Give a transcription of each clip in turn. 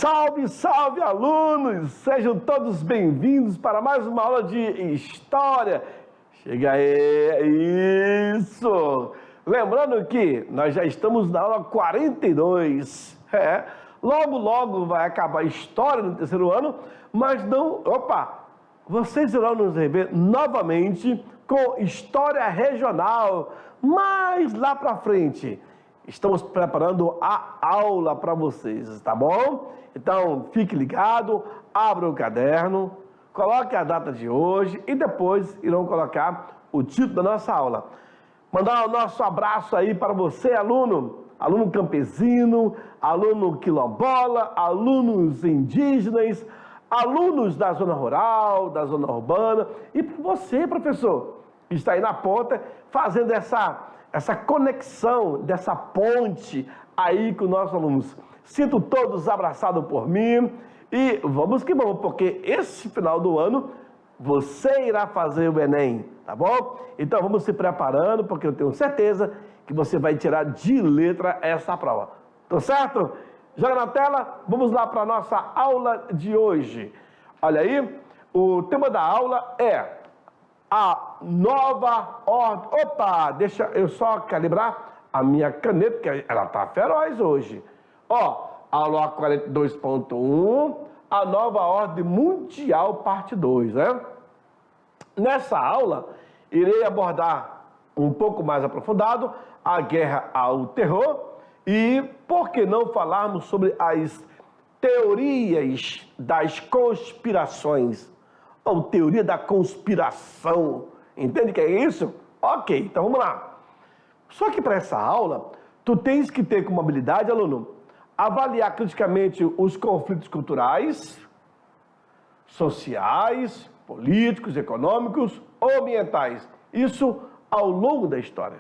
Salve, salve, alunos! Sejam todos bem-vindos para mais uma aula de História. Chega aí, isso! Lembrando que nós já estamos na aula 42. Logo vai acabar a História no terceiro ano, mas não... Vocês irão nos rever novamente com História Regional, mais lá para frente. Estamos preparando a aula para vocês, tá bom? Então, fique ligado, abra o caderno, coloque a data de hoje e depois irão colocar o título da nossa aula. Mandar o nosso abraço aí para você, aluno campesino, aluno quilombola, alunos indígenas, alunos da zona rural, da zona urbana e para você, professor, que está aí na ponta fazendo essa conexão, dessa ponte aí com nossos alunos. Sinto todos abraçados por mim e vamos que vamos, porque esse final do ano você irá fazer o Enem, tá bom? Então vamos se preparando, porque eu tenho certeza que você vai tirar de letra essa prova. Tá certo? Joga na tela, vamos lá para a nossa aula de hoje. Olha aí, o tema da aula é a nova ordem. Deixa eu só calibrar a minha caneta, porque ela tá feroz hoje. Aula 42.1, a nova ordem mundial, parte 2, né? Nessa aula, irei abordar um pouco mais aprofundado a guerra ao terror e, por que não falarmos sobre as teorias das conspirações, ou teoria da conspiração. Entende o que é isso? Ok, então vamos lá. Só que para essa aula, tu tens que ter como habilidade, aluno, avaliar criticamente os conflitos culturais, sociais, políticos, econômicos ou ambientais. Isso ao longo da história.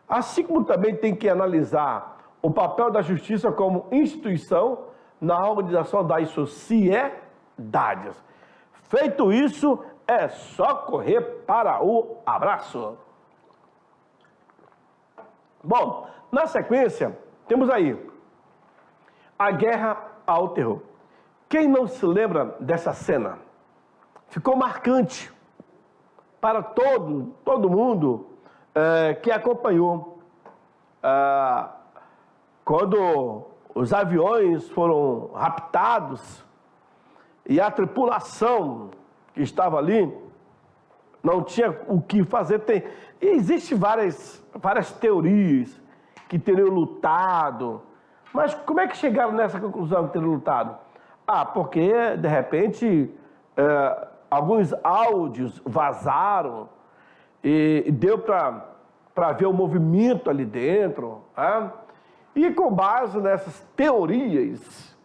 Assim como também tem que analisar o papel da justiça como instituição na organização das sociedades. Feito isso, é só correr para o abraço. Bom, na sequência, temos aí a guerra ao terror. Quem não se lembra dessa cena? Ficou marcante para todo mundo que acompanhou quando os aviões foram raptados e a tripulação que estava ali não tinha o que fazer. Existem várias teorias que teriam lutado. Mas como é que chegaram nessa conclusão que teriam lutado? Porque, de repente, alguns áudios vazaram e deu para ver o movimento ali dentro. E com base nessas teorias,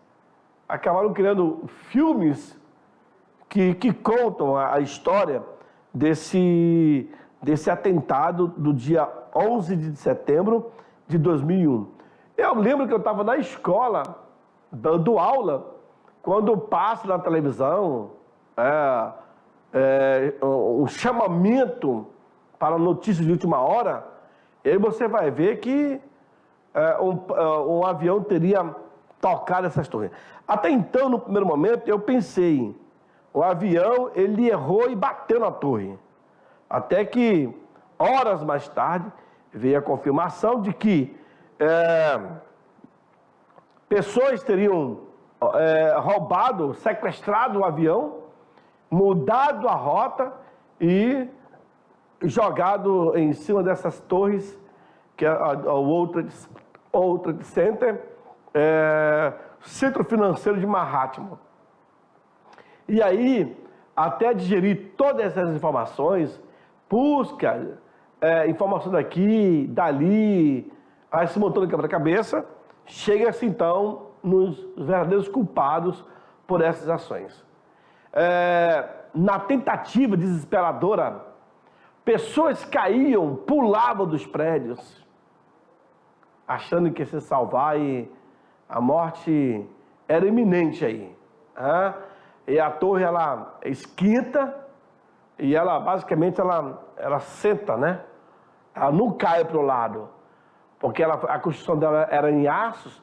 acabaram criando filmes que contam a história desse atentado do dia 11 de setembro de 2001. Eu lembro que eu estava na escola, dando aula, quando passa na televisão um chamamento para notícias de última hora, e aí você vai ver que um avião teria tocado essas torres. Até então, no primeiro momento, eu pensei, o avião, ele errou e bateu na torre. Até que, horas mais tarde, veio a confirmação de que pessoas teriam roubado, sequestrado o avião, mudado a rota e jogado em cima dessas torres, que é o World Trade Center, centro financeiro de Manhattan. E aí, até digerir todas essas informações, busca informação daqui, dali, aí se montando quebra-cabeça, chega-se então nos verdadeiros culpados por essas ações. Na tentativa desesperadora, pessoas caíam, pulavam dos prédios, achando que ia se salvar e a morte era iminente aí. E a torre, ela esquenta e ela, basicamente, ela senta, né? Ela não cai para o lado, porque a construção dela era em aços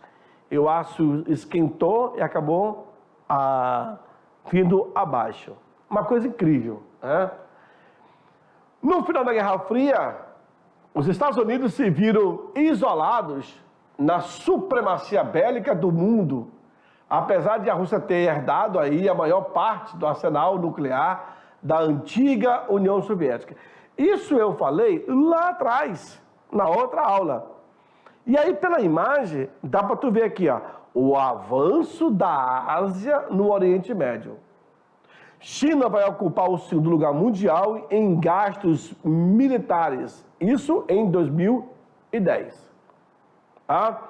e o aço esquentou e acabou vindo abaixo. Uma coisa incrível, né? No final da Guerra Fria, os Estados Unidos se viram isolados na supremacia bélica do mundo, apesar de a Rússia ter herdado aí a maior parte do arsenal nuclear da antiga União Soviética. Isso eu falei lá atrás, na outra aula. E aí, pela imagem, dá para tu ver aqui, ó, o avanço da Ásia no Oriente Médio. China vai ocupar o segundo lugar mundial em gastos militares, isso em 2010. Tá?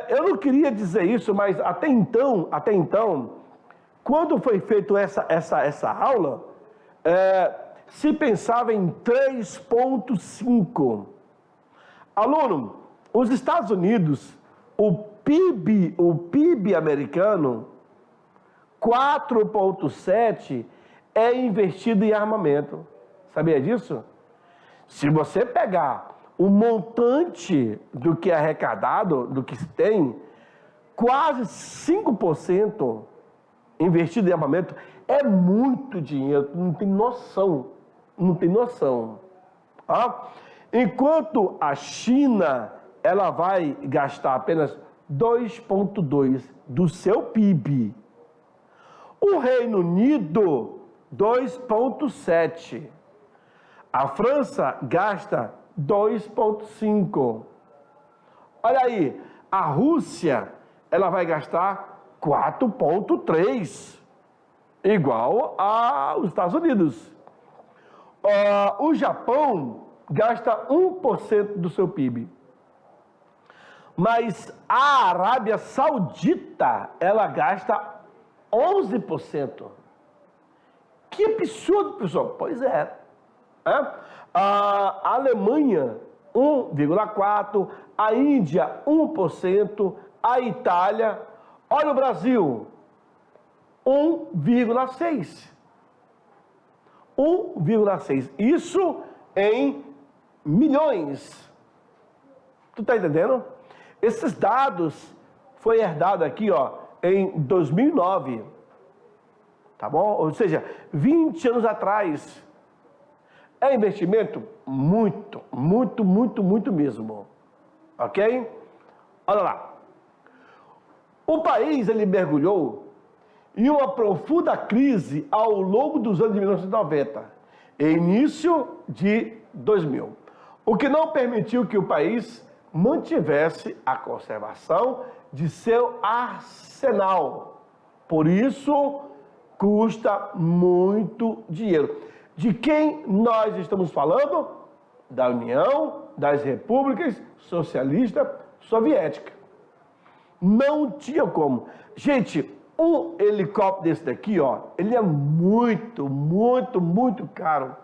Eu não queria dizer isso, mas até então, quando foi feita essa aula, se pensava em 3,5. Aluno, os Estados Unidos, o PIB americano, 4,7 é investido em armamento. Sabia disso? Se você pegar o montante do que é arrecadado, do que se tem, quase 5% investido em armamento é muito dinheiro, não tem noção. Tá? Enquanto a China, ela vai gastar apenas 2,2 do seu PIB. O Reino Unido, 2,7. A França gasta 2,5. Olha aí, a Rússia, ela vai gastar 4,3, igual aos Estados Unidos. O Japão gasta 1% do seu PIB. Mas a Arábia Saudita, ela gasta 11%. Que absurdo, pessoal. Pois é. A Alemanha, 1,4%. A Índia, 1%. A Itália, olha o Brasil, 1,6%. 1,6%. Isso em milhões. Tu está entendendo? Esses dados foi herdado aqui, ó, em 2009, tá bom? Ou seja, 20 anos atrás. É investimento? Muito mesmo. Ok? Olha lá. O país, ele mergulhou em uma profunda crise ao longo dos anos de 1990 e início de 2000, o que não permitiu que o país mantivesse a conservação de seu arsenal. Por isso, custa muito dinheiro. De quem nós estamos falando? Da União das Repúblicas Socialistas Soviéticas. Não tinha como. Gente, um helicóptero desse daqui, ó, ele é muito caro.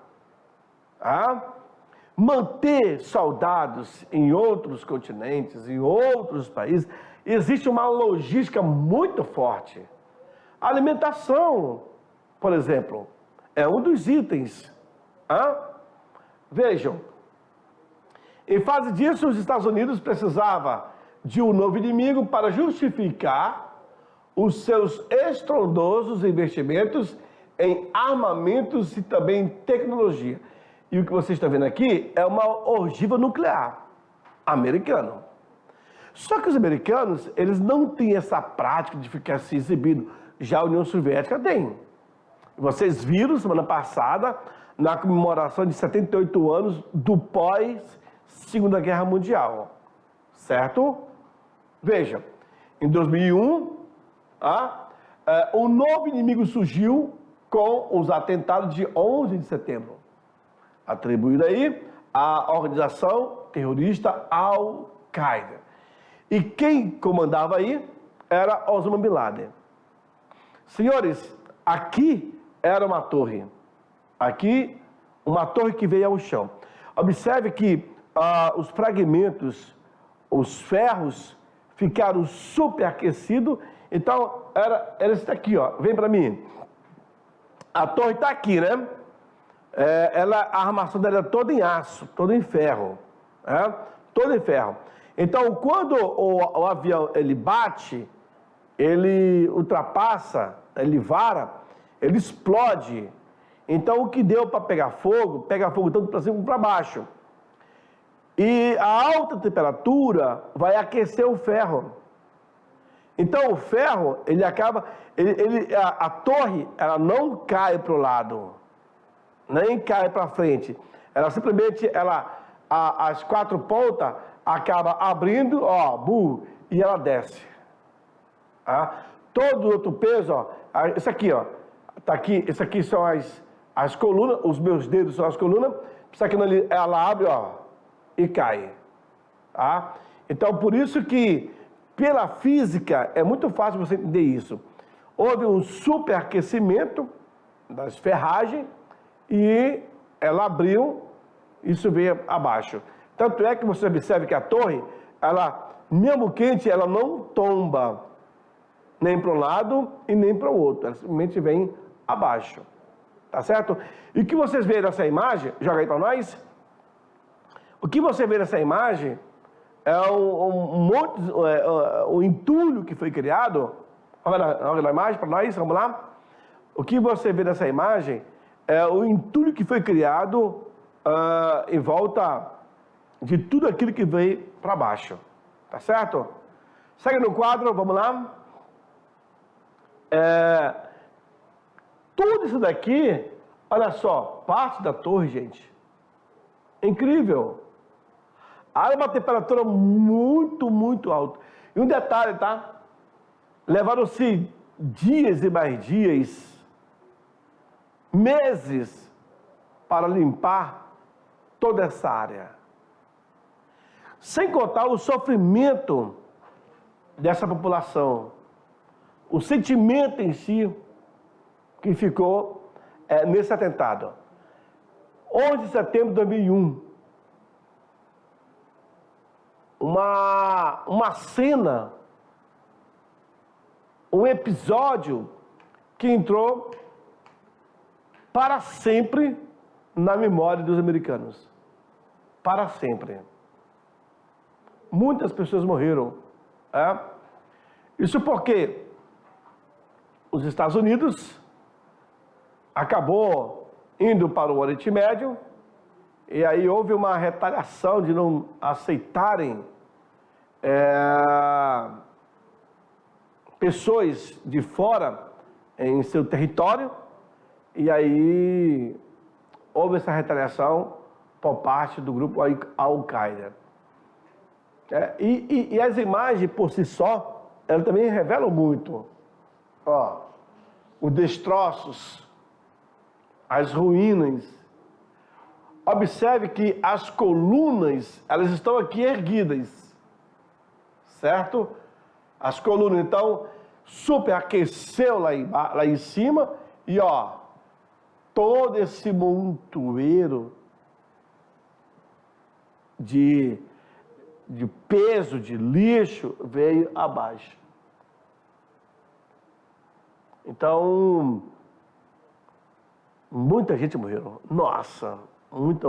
Manter soldados em outros continentes, em outros países, existe uma logística muito forte. A alimentação, por exemplo, é um dos itens. Vejam, em face disso, os Estados Unidos precisavam de um novo inimigo para justificar os seus estrondosos investimentos em armamentos e também em tecnologia. E o que vocês estão vendo aqui é uma ogiva nuclear americana. Só que os americanos, eles não têm essa prática de ficar se exibindo. Já a União Soviética tem. Vocês viram semana passada, na comemoração de 78 anos do pós-Segunda Guerra Mundial. Certo? Veja, em 2001, um novo inimigo surgiu com os atentados de 11 de setembro, atribuído aí à organização terrorista Al-Qaeda. E quem comandava aí era Osama Bin Laden. Senhores, aqui era uma torre. Aqui, uma torre que veio ao chão. Observe que os fragmentos, os ferros, ficaram superaquecidos. Então, era isso daqui, ó. Vem para mim. A torre está aqui, né? A armação dela é toda em aço, toda em ferro. Toda em ferro. Então, quando o avião ele bate, ele ultrapassa, ele vara, ele explode. Então, o que deu para pegar fogo, pega fogo tanto para cima como para baixo. E a alta temperatura vai aquecer o ferro. Então, o ferro, ele acaba... a torre, ela não cai para o lado, nem cai para frente. Ela simplesmente, as quatro pontas acaba abrindo, e ela desce. Tá? Todo o outro peso, isso aqui, tá aqui, isso aqui são as colunas, os meus dedos são as colunas, isso aqui ela abre, e cai. Tá? Então, por isso que, pela física, é muito fácil você entender isso. Houve um superaquecimento das ferragens e ela abriu, isso veio abaixo. Tanto é que você observa que a torre, ela, mesmo quente, ela não tomba nem para um lado e nem para o outro. Ela simplesmente vem abaixo. Tá certo? E o que vocês veem nessa imagem, joga aí para nós. O que você vê nessa imagem é o entulho que foi criado. Olha na imagem para nós, vamos lá. O que você vê nessa imagem é o entulho que foi criado em volta de tudo aquilo que veio para baixo. Tá certo? Segue no quadro, vamos lá. Tudo isso daqui, olha só, parte da torre, gente. É incrível. Há uma temperatura muito, muito alta. E um detalhe, tá? Levaram-se dias e mais dias, meses, para limpar toda essa área. Sem contar o sofrimento dessa população. O sentimento em si que ficou nesse atentado. 11 de setembro de 2001. Uma cena, um episódio que entrou para sempre na memória dos americanos. Para sempre. Muitas pessoas morreram. Isso porque os Estados Unidos acabou indo para o Oriente Médio e aí houve uma retaliação de não aceitarem pessoas de fora em seu território e aí houve essa retaliação por parte do grupo Al-Qaeda. E as imagens por si só, elas também revelam muito. Os destroços, as ruínas. Observe que as colunas, elas estão aqui erguidas, certo? As colunas, então, superaqueceu lá em cima e, todo esse montoeiro de peso, de lixo, veio abaixo. Então, muita gente morreu. Nossa, muita.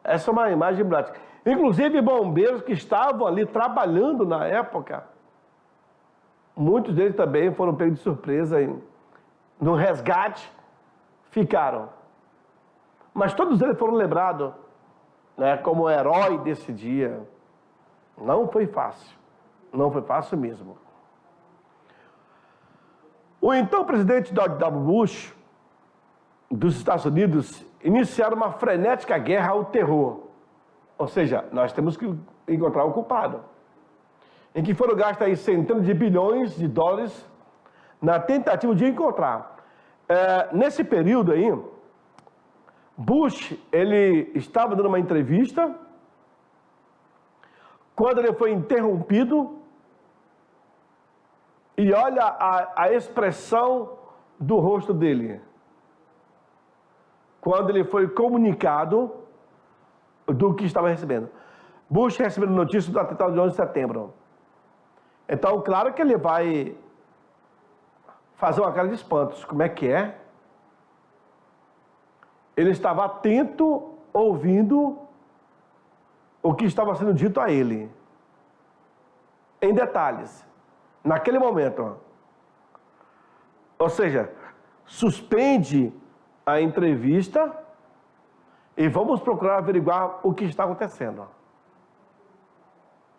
Essa é uma imagem emblemática. Inclusive, bombeiros que estavam ali trabalhando na época, muitos deles também foram pegos de surpresa no resgate, ficaram. Mas todos eles foram lembrados, como herói desse dia. Não foi fácil. Não foi fácil mesmo. O então presidente George W. Bush, dos Estados Unidos, iniciaram uma frenética guerra ao terror. Ou seja, nós temos que encontrar o culpado. Em que foram gastos aí centenas de bilhões de dólares na tentativa de encontrar. Nesse período aí, Bush, ele estava dando uma entrevista, quando ele foi interrompido, e olha a expressão do rosto dele. Quando ele foi comunicado do que estava recebendo. Bush recebendo notícia do atentado de 11 de setembro. Então, claro que ele vai fazer uma cara de espantos. Como é que é? Ele estava atento, ouvindo o que estava sendo dito a ele. em detalhes, naquele momento. Ou seja, suspende a entrevista e vamos procurar averiguar o que está acontecendo.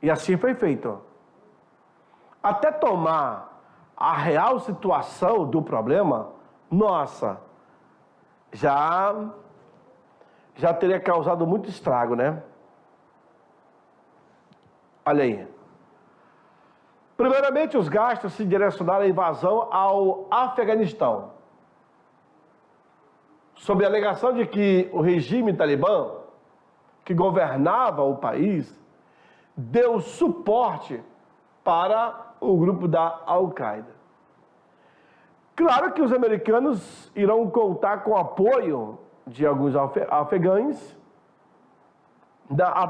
E assim foi feito. Até tomar a real situação do problema, nossa, já teria causado muito estrago, né? Olha aí. Primeiramente, os gastos se direcionaram à invasão ao Afeganistão, sob a alegação de que o regime talibã, que governava o país, deu suporte para o grupo da Al-Qaeda. Claro que os americanos irão contar com o apoio de alguns afegães,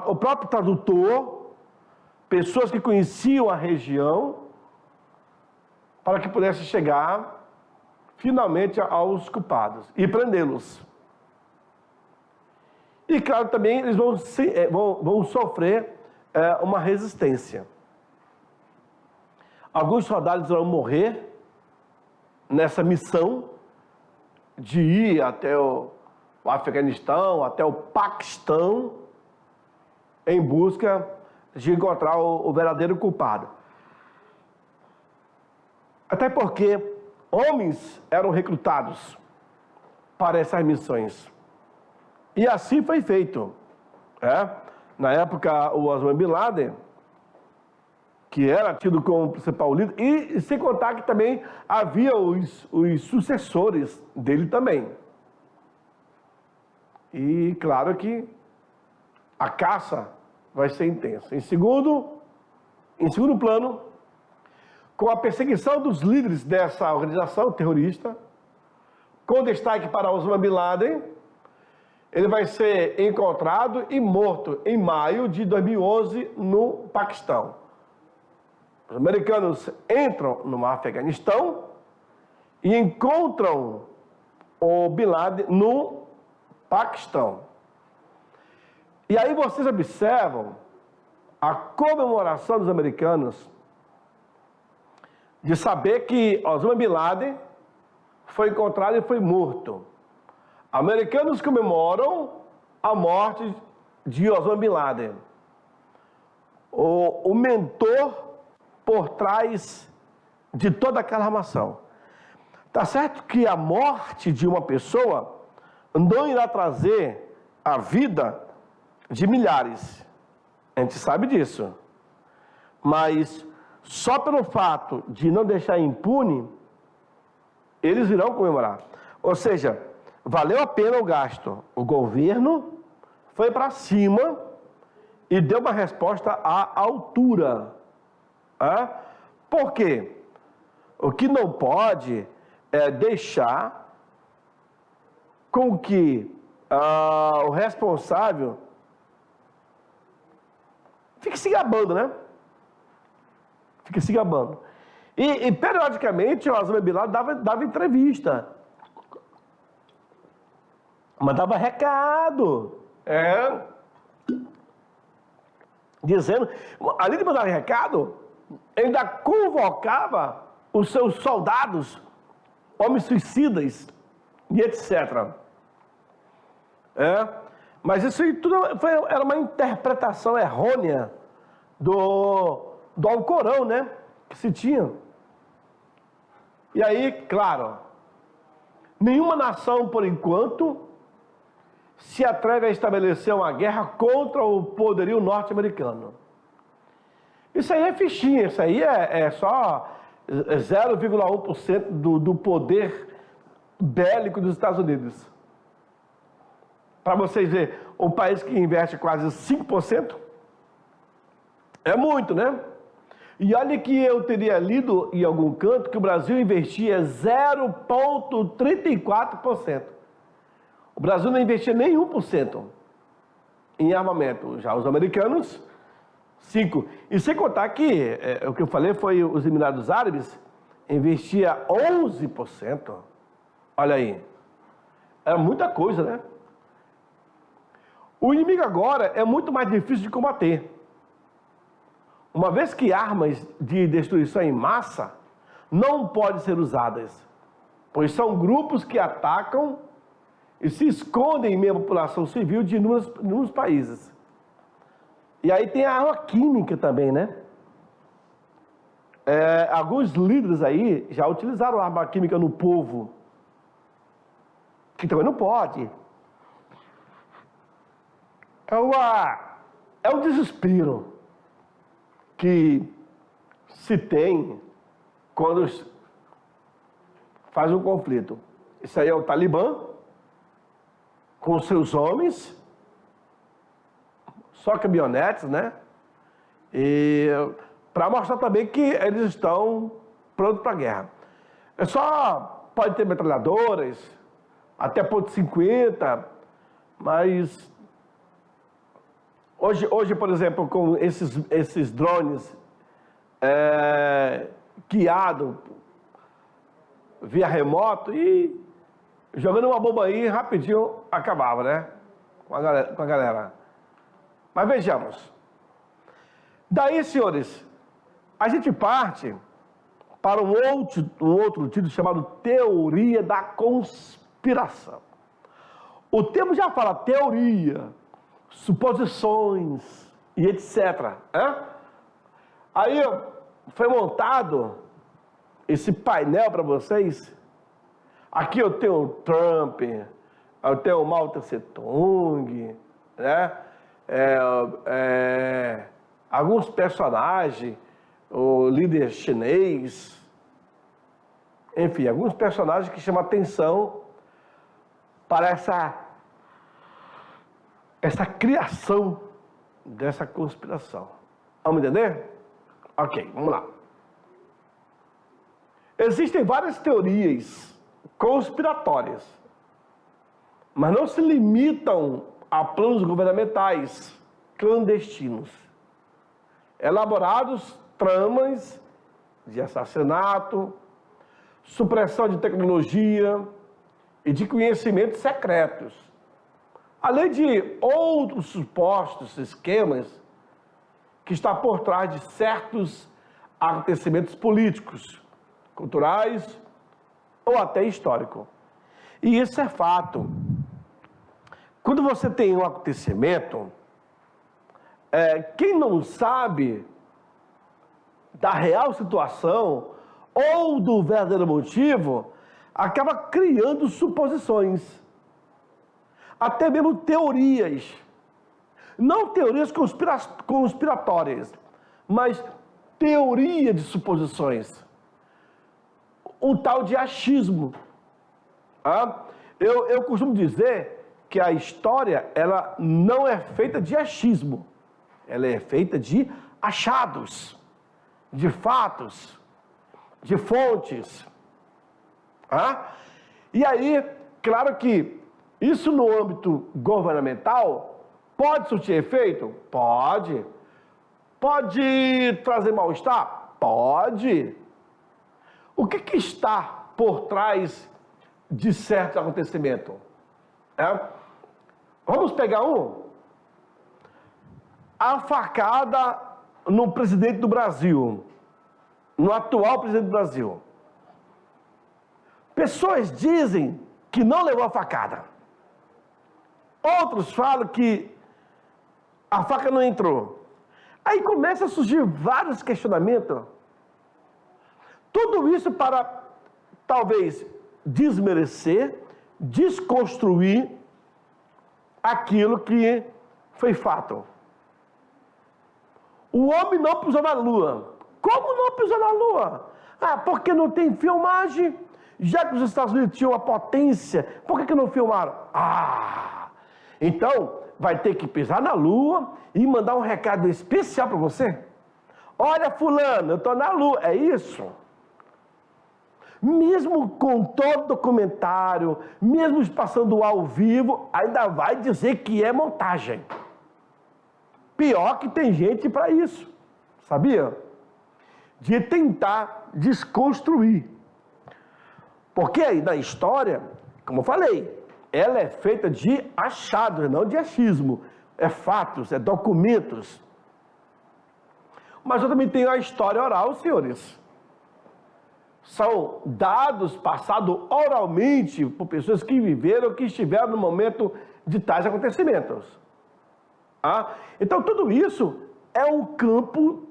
o próprio tradutor, pessoas que conheciam a região, para que pudesse chegar finalmente aos culpados e prendê-los. E claro, também eles vão sofrer uma resistência. Alguns soldados vão morrer nessa missão de ir até o Afeganistão, até o Paquistão, em busca de encontrar o verdadeiro culpado. Até porque homens eram recrutados para essas missões. E assim foi feito. Na época, o Osama Bin Laden, que era tido como principal líder, e sem contar que também havia os sucessores dele também. E claro que a caça vai ser intensa. Em segundo plano, com a perseguição dos líderes dessa organização terrorista, com destaque para Osama Bin Laden, ele vai ser encontrado e morto em maio de 2011 no Paquistão. Os americanos entram no Afeganistão e encontram o Bin Laden no Paquistão. E aí vocês observam a comemoração dos americanos de saber que Osama Bin Laden foi encontrado e foi morto. Americanos comemoram a morte de Osama Bin Laden, o mentor por trás de toda aquela armação. Tá certo que a morte de uma pessoa não irá trazer a vida de milhares. A gente sabe disso. Mas só pelo fato de não deixar impune, eles irão comemorar. Ou seja, valeu a pena o gasto. O governo foi para cima e deu uma resposta à altura. Por quê? O que não pode é deixar com que o responsável fique se gabando, né? Fique se gabando. E periodicamente, o Osama Bin Laden dava entrevista. Mandava recado. Dizendo, além de mandar recado, ainda convocava os seus soldados, homens suicidas e etc. Mas isso tudo era uma interpretação errônea do Alcorão, né? Que se tinha. E aí, claro, nenhuma nação, por enquanto, se atreve a estabelecer uma guerra contra o poderio norte-americano. Isso aí é fichinha, isso aí é só 0,1% do poder bélico dos Estados Unidos. Para vocês verem, um país que investe quase 5%, é muito, né? E olha que eu teria lido em algum canto que o Brasil investia 0,34%. O Brasil não investia nem 1% em armamento. Já os americanos, 5%. E sem contar que, o que eu falei foi os Emirados Árabes, investia 11%. Olha aí. Era muita coisa, né? O inimigo agora é muito mais difícil de combater. uma vez que armas de destruição em massa não podem ser usadas, pois são grupos que atacam e se escondem em meio à população civil de inúmeros países. E aí tem a arma química também, né? Alguns líderes aí já utilizaram arma química no povo, que também não pode. É um desespero que se tem quando faz um conflito. Isso aí é o Talibã, com seus homens, só caminhonetes, né? E para mostrar também que eles estão prontos para a guerra. Pode ter metralhadoras, até ponto .50, mas hoje, por exemplo, com esses drones guiados via remoto e jogando uma bomba aí, rapidinho acabava, né? Com a galera. Mas vejamos. Daí, senhores, a gente parte para um outro título chamado Teoria da Conspiração. O termo já fala teoria, suposições e etc. Aí foi montado esse painel para vocês. Aqui eu tenho o Trump, eu tenho o Mao Tse Tung, né? Alguns personagens, o líder chinês, enfim, alguns personagens que chamam atenção para essa criação dessa conspiração. Vamos entender? Ok, vamos lá. Existem várias teorias conspiratórias, mas não se limitam a planos governamentais clandestinos, elaborados tramas de assassinato, supressão de tecnologia e de conhecimentos secretos, além de outros supostos esquemas que estão por trás de certos acontecimentos políticos, culturais ou até histórico. E isso é fato. Quando você tem um acontecimento, quem não sabe da real situação ou do verdadeiro motivo, acaba criando suposições, até mesmo teorias. Não teorias conspiratórias, mas teoria de suposições. Um tal de achismo. Eu costumo dizer que a história, ela não é feita de achismo, ela é feita de achados, de fatos, de fontes. E aí, claro que isso no âmbito governamental pode surtir efeito? Pode. Pode trazer mal-estar? Pode. O que está por trás de certo acontecimento? Vamos pegar a facada no presidente do Brasil, no atual presidente do Brasil. Pessoas dizem que não levou a facada. Outros falam que a faca não entrou. Aí começa a surgir vários questionamentos. Tudo isso para, talvez, desmerecer, desconstruir aquilo que foi fato. O homem não pisou na Lua. Como não pisou na Lua? Porque não tem filmagem. Já que os Estados Unidos tinham a potência, por que não filmaram? Então vai ter que pisar na Lua e mandar um recado especial para você. Olha, fulano, eu estou na Lua. É isso? Mesmo com todo documentário, mesmo passando ao vivo, ainda vai dizer que é montagem. Pior que tem gente para isso, sabia? De tentar desconstruir. Porque aí na história, como eu falei, ela é feita de achados, não de achismo. É fatos, é documentos. mas eu também tenho a história oral, senhores. São dados passados oralmente por pessoas que viveram, que estiveram no momento de tais acontecimentos. Então, tudo isso é um campo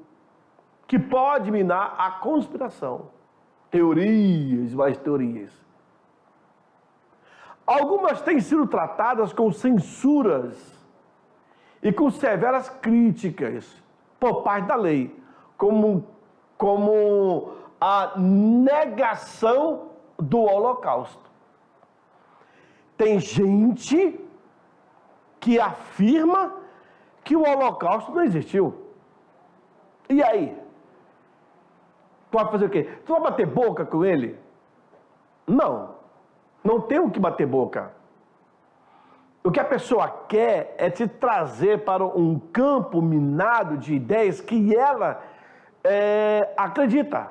que pode minar a conspiração. Teorias, mais teorias. Algumas têm sido tratadas com censuras e com severas críticas por parte da lei, como a negação do Holocausto. Tem gente que afirma que o Holocausto não existiu. E aí? Tu vai fazer o quê? Tu vai bater boca com ele? Não. Não tem o que bater boca. O que a pessoa quer é te trazer para um campo minado de ideias que ela acredita.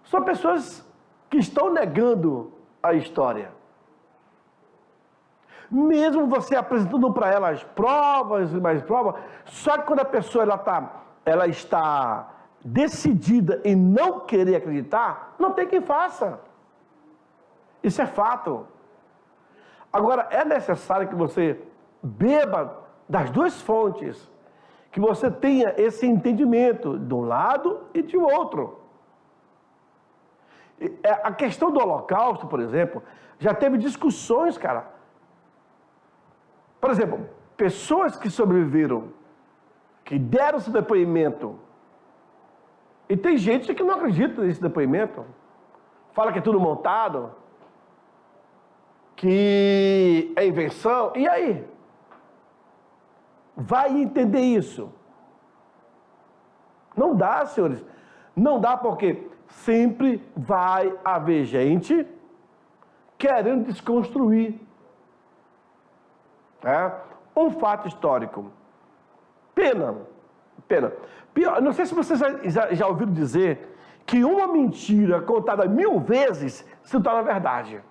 São pessoas que estão negando a história. Mesmo você apresentando para elas provas e mais provas, só que quando a pessoa ela está decidida em não querer acreditar, não tem quem faça. Isso é fato. Agora, é necessário que você beba das duas fontes, que você tenha esse entendimento de um lado e de outro. A questão do Holocausto, por exemplo, já teve discussões, cara. Por exemplo, pessoas que sobreviveram, que deram esse depoimento, e tem gente que não acredita nesse depoimento, fala que é tudo montado, que é invenção, e aí? Vai entender isso. Não dá, senhores. Não dá porque sempre vai haver gente querendo desconstruir. Um fato histórico. Pena. Pior, não sei se vocês já ouviram dizer que uma mentira contada 1000 vezes se torna verdade.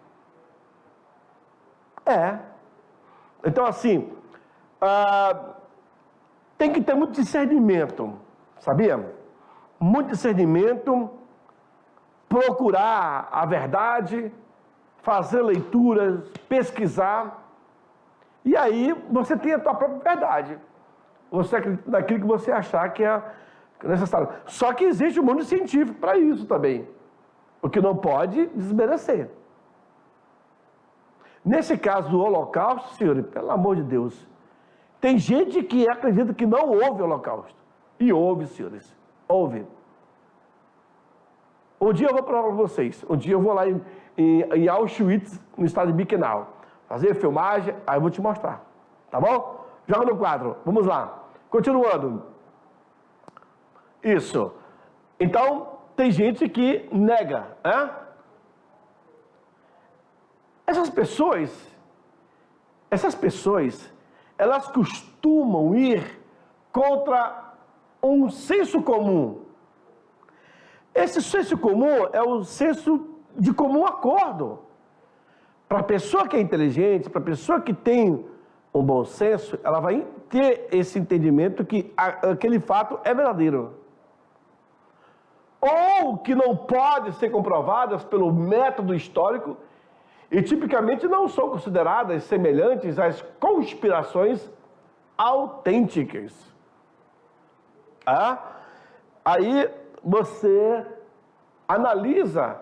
Então, assim, tem que ter muito discernimento, sabia? Muito discernimento, procurar a verdade, fazer leituras, pesquisar, e aí você tem a tua própria verdade. Você acredita naquilo que você achar que é necessário. Só que existe um mundo científico para isso também, o que não pode desmerecer. Nesse caso do Holocausto, senhores, pelo amor de Deus, tem gente que acredita que não houve Holocausto. E houve, senhores, houve. Um dia eu vou provar para vocês. Um dia eu vou lá em Auschwitz, no estado de Birkenau, fazer filmagem, aí eu vou te mostrar. Tá bom? Joga no quadro. Vamos lá. Continuando. Isso. Então, tem gente que nega, Essas pessoas, elas costumam ir contra um senso comum. Esse senso comum é o senso de comum acordo. Para a pessoa que é inteligente, para a pessoa que tem um bom senso, ela vai ter esse entendimento que aquele fato é verdadeiro. Ou que não pode ser comprovadas pelo método histórico, e tipicamente não são consideradas semelhantes às conspirações autênticas. Aí você analisa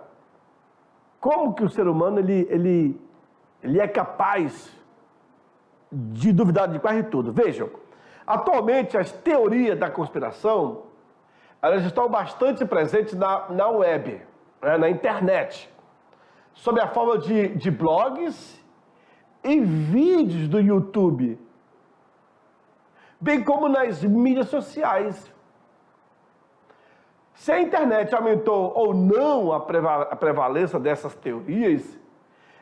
como que o ser humano ele é capaz de duvidar de quase tudo. Vejam, atualmente as teorias da conspiração, elas estão bastante presentes na web, na internet, sob a forma de blogs e vídeos do YouTube, bem como nas mídias sociais. Se a internet aumentou ou não a prevalência dessas teorias,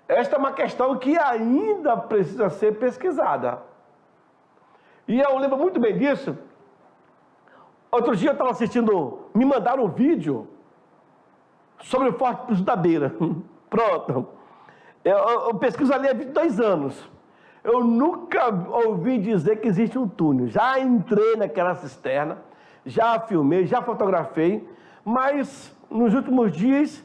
esta é uma questão que ainda precisa ser pesquisada. E eu lembro muito bem disso. Outro dia eu estava assistindo, me mandaram um vídeo sobre o Forte Cruz da Beira. Pronto. Eu pesquiso ali há 22 anos. Eu nunca ouvi dizer que existe um túnel. Já entrei naquela cisterna, já filmei, já fotografei, mas nos últimos dias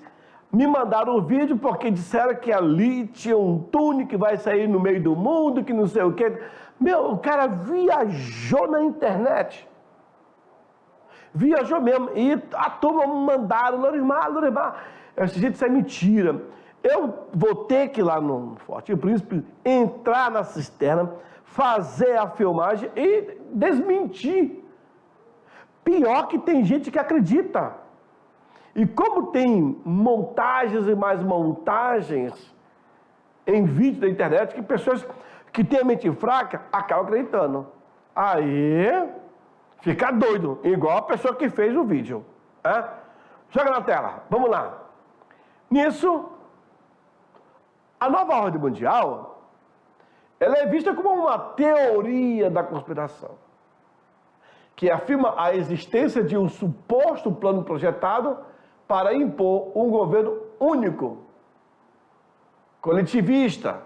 me mandaram o vídeo porque disseram que ali tinha um túnel que vai sair no meio do mundo, que não sei o quê. Meu, o cara viajou na internet. Viajou mesmo. E a turma me mandaram, Lorimar, esse jeito, isso é mentira. Eu vou ter que ir lá no Forte Príncipe, entrar na cisterna, fazer a filmagem e desmentir. Pior que tem gente que acredita. E como tem montagens e mais montagens em vídeo da internet, que pessoas que têm a mente fraca acabam acreditando. Aí fica doido, igual a pessoa que fez o vídeo. Joga na tela, vamos lá. Nisso, a nova ordem mundial, ela é vista como uma teoria da conspiração, que afirma a existência de um suposto plano projetado para impor um governo único, coletivista,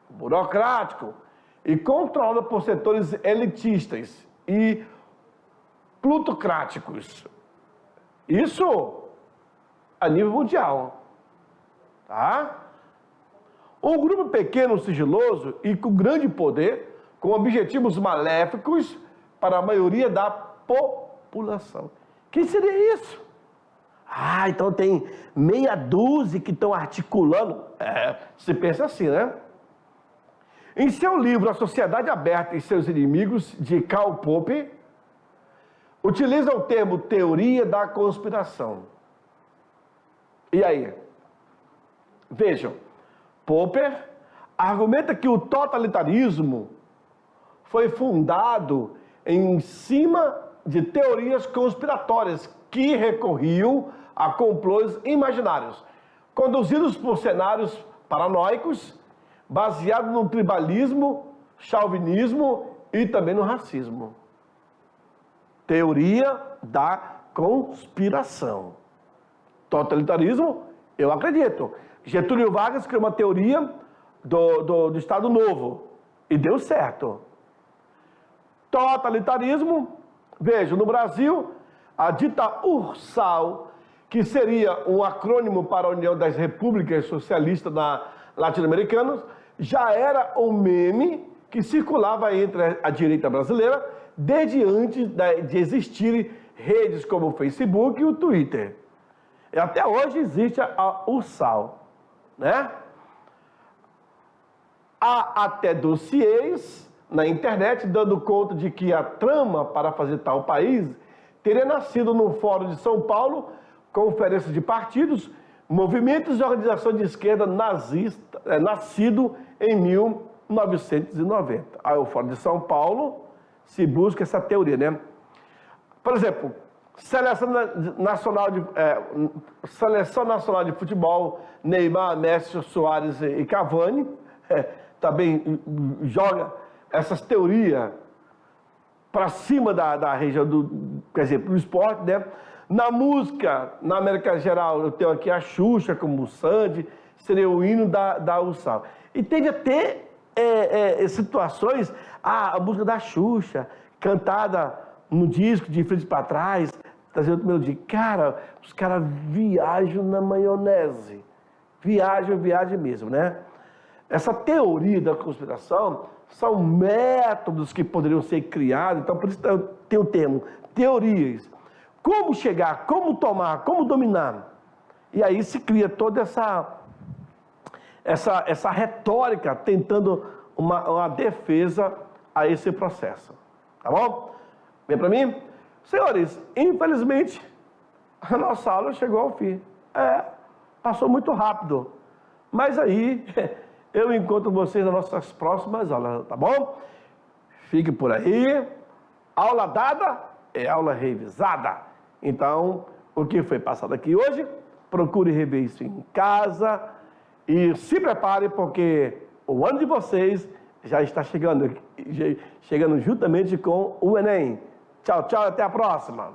burocrático e controlado por setores elitistas e plutocráticos. Isso a nível mundial, tá? Um grupo pequeno, sigiloso e com grande poder, com objetivos maléficos para a maioria da população. Quem seria isso? Então tem meia dúzia que estão articulando. Se pensa assim, né? Em seu livro A Sociedade Aberta e Seus Inimigos, de Karl Popper, utiliza o termo teoria da conspiração. E aí? Vejam, Popper argumenta que o totalitarismo foi fundado em cima de teorias conspiratórias que recorriam a complôs imaginários, conduzidos por cenários paranoicos, baseados no tribalismo, chauvinismo e também no racismo. Teoria da conspiração. Totalitarismo, eu acredito. Getúlio Vargas criou uma teoria do Estado Novo e deu certo. Totalitarismo, veja, no Brasil, a dita URSAL, que seria um acrônimo para a União das Repúblicas Socialistas Latino-Americanas, já era um meme que circulava entre a direita brasileira desde antes de existirem redes como o Facebook e o Twitter. E até hoje existe a URSAL, né? Há até dossiês na internet dando conta de que a trama para fazer tal país teria nascido no Fórum de São Paulo, conferência de partidos, movimentos e organizações de esquerda nazista, nascido em 1990. Aí o Fórum de São Paulo se busca essa teoria, né? Por exemplo, Seleção Nacional de Futebol, Neymar, Messi, Soares e Cavani, também joga essas teorias para cima da região quer dizer, do esporte, né? Na música, na América geral, eu tenho aqui a Xuxa como o Sandy, seria o hino da URSAL. E teve até situações, a música da Xuxa, cantada no disco, de frente para trás, trazendo outra melodia. Cara, os caras viajam na maionese. Viajam mesmo, né? Essa teoria da conspiração são métodos que poderiam ser criados, então por isso tem o termo teorias. Como chegar, como tomar, como dominar. E aí se cria toda essa retórica tentando uma defesa a esse processo. Tá bom? Vem para mim? Senhores, infelizmente, a nossa aula chegou ao fim. Passou muito rápido. Mas aí, eu encontro vocês nas nossas próximas aulas, tá bom? Fique por aí. Aula dada é aula revisada. Então, o que foi passado aqui hoje, procure rever isso em casa e se prepare, porque o ano de vocês já está chegando juntamente com o Enem. Tchau, tchau, até a próxima.